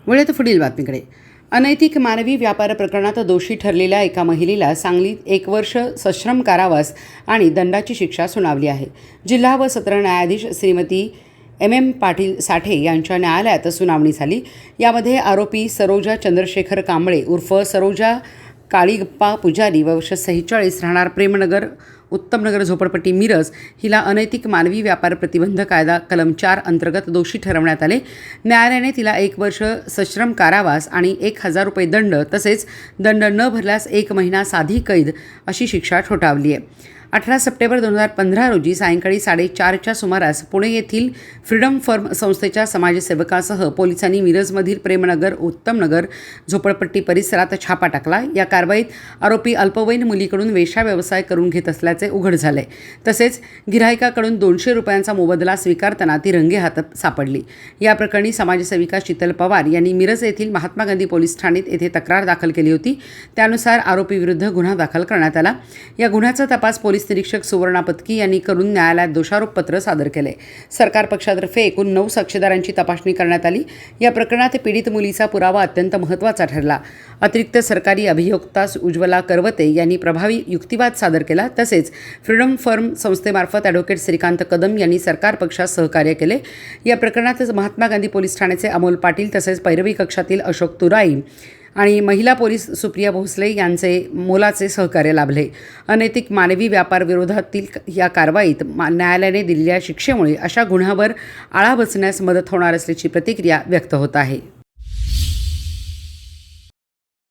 वळूयात पुढील बातमीकडे. अनैतिक मानवी व्यापार प्रकरणात दोषी ठरलेल्या एका महिलेला सांगलीत 1 वर्ष सश्रम कारावास आणि दंडाची शिक्षा सुनावली आहे. जिल्हा व सत्र न्यायाधीश श्रीमती MM पाटील साठे यांच्या न्यायालयात सुनावणी झाली. यामध्ये आरोपी सरोजा चंद्रशेखर कांबळे उर्फ सरोजा काळीगप्पा पुजारी वर्ष 46 राहणार प्रेमनगर उत्तमनगर झोपडपट्टी मिरज हिला अनैतिक मानवी व्यापार प्रतिबंध कायदा कलम 4 अंतर्गत दोषी ठरवण्यात आले. न्यायालयाने तिला 1 वर्ष सश्रम कारावास आणि 1000 रुपये दंड तसेच दंड न भरल्यास 1 महिना साधी कैद अशी शिक्षा ठोठावली आहे. 18 सप्टेंबर 2015 रोजी सायंकाळी 4:30च्या सुमारास पुणे येथील फ्रीडम फर्म संस्थेच्या समाजसेवकासह पोलिसांनी मिरजमधील प्रेमनगर उत्तमनगर झोपडपट्टी परिसरात छापा टाकला. या कारवाईत आरोपी अल्पवयीन मुलीकडून वेश्या व्यवसाय करून घेत असल्याचे उघड झाले. तसेच गिऱ्हाईकाकडून 200 रुपयांचा मोबदला स्वीकारताना ती रंगेहातात सापडली. या प्रकरणी समाजसेविका शीतल पवार यांनी मिरज येथील महात्मा गांधी पोलीस ठाण्यात येथे तक्रार दाखल केली होती. त्यानुसार आरोपीविरुद्ध गुन्हा दाखल करण्यात आला. या गुन्ह्याचा तपास पोलीस निरीक्षक सुवर्णा पत्की यांनी करून न्यायालयात दोषारोपपत्र सादर केले. सरकार पक्षातर्फे एकूण 9 साक्षीदारांची तपासणी करण्यात आली. या प्रकरणात पीडित मुलीचा पुरावा अत्यंत महत्त्वाचा ठरला. अतिरिक्त सरकारी अभियोक्ता उज्ज्वला करवते यांनी प्रभावी युक्तिवाद सादर केला. तसेच फ्रीडम फर्म संस्थेमार्फत ॲडव्होकेट श्रीकांत कदम यांनी सरकार पक्षास सहकार्य केले. या प्रकरणात महात्मा गांधी पोलीस ठाण्याचे अमोल पाटील तसेच पैरवी कक्षातील अशोक तुराई आणि महिला पोलीस सुप्रिया भोसले यांचे मोलाचे सहकार्य लाभले. अनैतिक मानवी व्यापार विरोधातील या कारवाईत न्यायालयाने दिलेल्या शिक्षेमुळे अशा गुन्ह्यावर आळा बसण्यास मदत होणार असल्याची प्रतिक्रिया व्यक्त होत आहे.